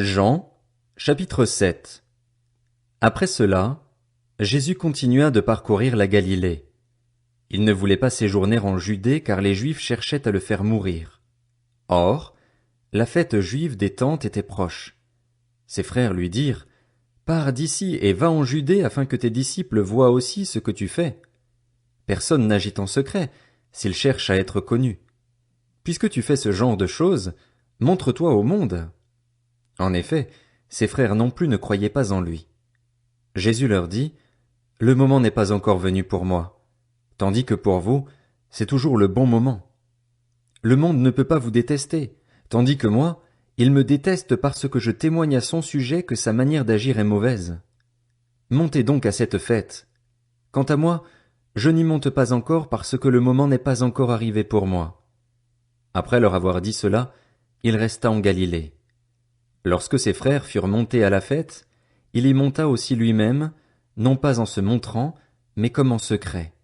Jean, chapitre 7. Après cela, Jésus continua de parcourir la Galilée. Il ne voulait pas séjourner en Judée car les Juifs cherchaient à le faire mourir. Or, la fête juive des Tentes était proche. Ses frères lui dirent, « Pars d'ici et va en Judée afin que tes disciples voient aussi ce que tu fais. Personne n'agit en secret, s'il cherche à être connu. Puisque tu fais ce genre de choses, montre-toi au monde. » En effet, ses frères non plus ne croyaient pas en lui. Jésus leur dit, « Le moment n'est pas encore venu pour moi, tandis que pour vous, c'est toujours le bon moment. Le monde ne peut pas vous détester, tandis que moi, il me déteste parce que je témoigne à son sujet que sa manière d'agir est mauvaise. Montez donc à cette fête. Quant à moi, je n'y monte pas encore parce que le moment n'est pas encore arrivé pour moi. » Après leur avoir dit cela, il resta en Galilée. Lorsque ses frères furent montés à la fête, il y monta aussi lui-même, non pas en se montrant, mais comme en secret.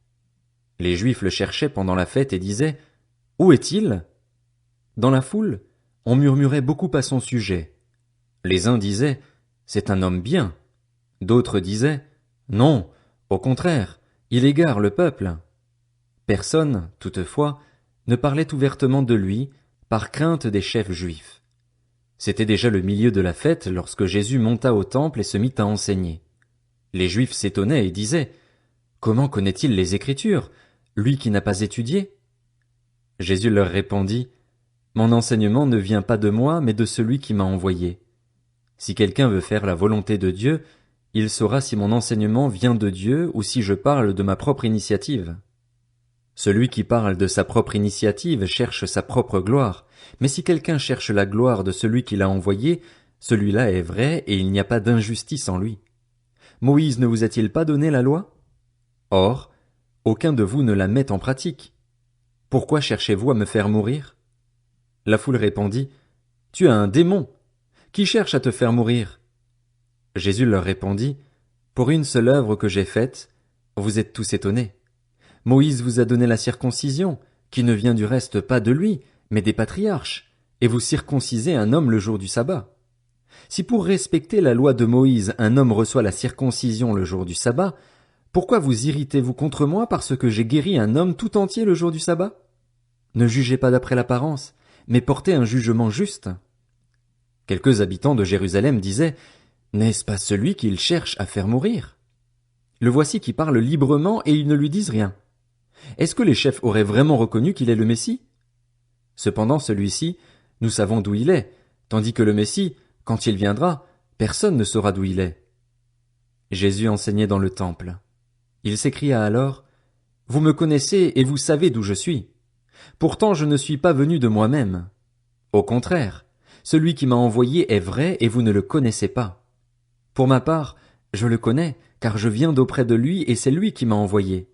Les Juifs le cherchaient pendant la fête et disaient, « Où est-il » Dans la foule, on murmurait beaucoup à son sujet. Les uns disaient, « C'est un homme bien ». D'autres disaient, « Non, au contraire, il égare le peuple ». Personne, toutefois, ne parlait ouvertement de lui, par crainte des chefs juifs. C'était déjà le milieu de la fête lorsque Jésus monta au temple et se mit à enseigner. Les Juifs s'étonnaient et disaient, « Comment connaît-il les Écritures, lui qui n'a pas étudié ?» Jésus leur répondit, « Mon enseignement ne vient pas de moi, mais de celui qui m'a envoyé. Si quelqu'un veut faire la volonté de Dieu, il saura si mon enseignement vient de Dieu ou si je parle de ma propre initiative. Celui qui parle de sa propre initiative cherche sa propre gloire, mais si quelqu'un cherche la gloire de celui qui l'a envoyé, celui-là est vrai et il n'y a pas d'injustice en lui. Moïse ne vous a-t-il pas donné la loi? Or, aucun de vous ne la met en pratique. Pourquoi cherchez-vous à me faire mourir? » La foule répondit, « Tu as un démon. Qui cherche à te faire mourir? » Jésus leur répondit, « Pour une seule œuvre que j'ai faite, vous êtes tous étonnés. Moïse vous a donné la circoncision, qui ne vient du reste pas de lui, mais des patriarches, et vous circoncisez un homme le jour du sabbat. Si pour respecter la loi de Moïse un homme reçoit la circoncision le jour du sabbat, pourquoi vous irritez-vous contre moi parce que j'ai guéri un homme tout entier le jour du sabbat? Ne jugez pas d'après l'apparence, mais portez un jugement juste. » Quelques habitants de Jérusalem disaient, « N'est-ce pas celui qu'il cherche à faire mourir? Le voici qui parle librement et ils ne lui disent rien. Est-ce que les chefs auraient vraiment reconnu qu'il est le Messie? Cependant celui-ci, nous savons d'où il est, tandis que le Messie, quand il viendra, personne ne saura d'où il est. » Jésus enseignait dans le temple. Il s'écria alors, « Vous me connaissez et vous savez d'où je suis. Pourtant je ne suis pas venu de moi-même. Au contraire, celui qui m'a envoyé est vrai et vous ne le connaissez pas. Pour ma part, je le connais, car je viens d'auprès de lui et c'est lui qui m'a envoyé. »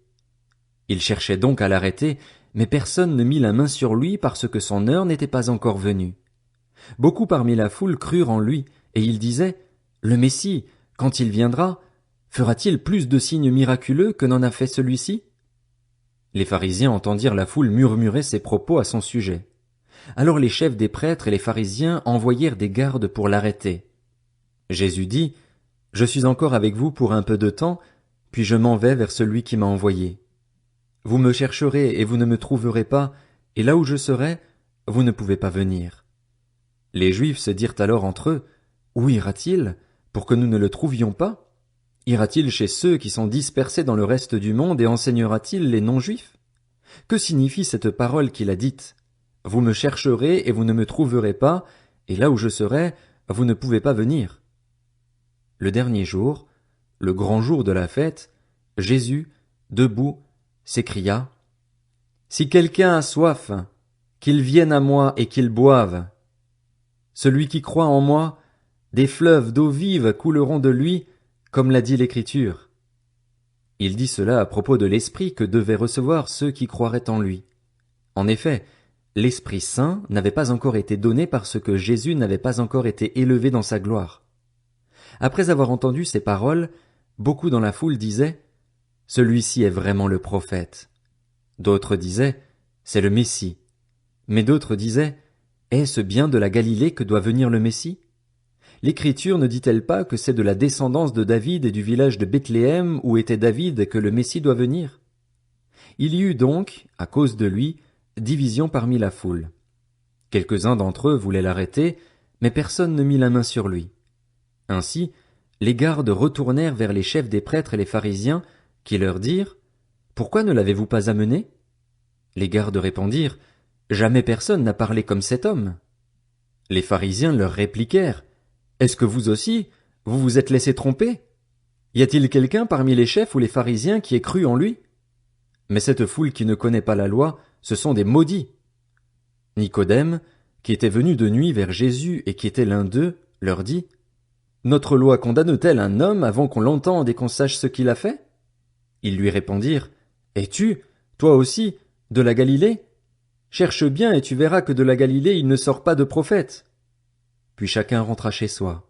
Il cherchait donc à l'arrêter, mais personne ne mit la main sur lui parce que son heure n'était pas encore venue. Beaucoup parmi la foule crurent en lui, et ils disaient, « Le Messie, quand il viendra, fera-t-il plus de signes miraculeux que n'en a fait celui-ci » Les pharisiens entendirent la foule murmurer ces propos à son sujet. Alors les chefs des prêtres et les pharisiens envoyèrent des gardes pour l'arrêter. Jésus dit, « Je suis encore avec vous pour un peu de temps, puis je m'en vais vers celui qui m'a envoyé. Vous me chercherez et vous ne me trouverez pas, et là où je serai, vous ne pouvez pas venir. » Les Juifs se dirent alors entre eux, « Où ira-t-il, pour que nous ne le trouvions pas? Ira-t-il chez ceux qui sont dispersés dans le reste du monde et enseignera-t-il les non-juifs? Que signifie cette parole qu'il a dite? Vous me chercherez et vous ne me trouverez pas, et là où je serai, vous ne pouvez pas venir. » Le dernier jour, le grand jour de la fête, Jésus, debout, s'écria, « Si quelqu'un a soif, qu'il vienne à moi et qu'il boive. Celui qui croit en moi, des fleuves d'eau vive couleront de lui, comme l'a dit l'Écriture. » Il dit cela à propos de l'Esprit que devaient recevoir ceux qui croiraient en lui. En effet, l'Esprit Saint n'avait pas encore été donné parce que Jésus n'avait pas encore été élevé dans sa gloire. Après avoir entendu ces paroles, beaucoup dans la foule disaient, « Celui-ci est vraiment le prophète. » D'autres disaient, « C'est le Messie. » Mais d'autres disaient, « Est-ce bien de la Galilée que doit venir le Messie? L'Écriture ne dit-elle pas que c'est de la descendance de David et du village de Bethléem où était David que le Messie doit venir? Il y eut donc, à cause de lui, division parmi la foule. Quelques-uns d'entre eux voulaient l'arrêter, mais personne ne mit la main sur lui. Ainsi, les gardes retournèrent vers les chefs des prêtres et les pharisiens, qui leur dirent: Pourquoi ne l'avez-vous pas amené? Les gardes répondirent: Jamais personne n'a parlé comme cet homme. Les pharisiens leur répliquèrent: Est-ce que vous aussi, vous vous êtes laissé tromper? Y a-t-il quelqu'un parmi les chefs ou les pharisiens qui ait cru en lui? Mais cette foule qui ne connaît pas la loi, ce sont des maudits. Nicodème, qui était venu de nuit vers Jésus et qui était l'un d'eux, leur dit: Notre loi condamne-t-elle un homme avant qu'on l'entende et qu'on sache ce qu'il a fait? Ils lui répondirent: Es-tu, toi aussi, de la Galilée? Cherche bien et tu verras que de la Galilée il ne sort pas de prophète. Puis chacun rentra chez soi.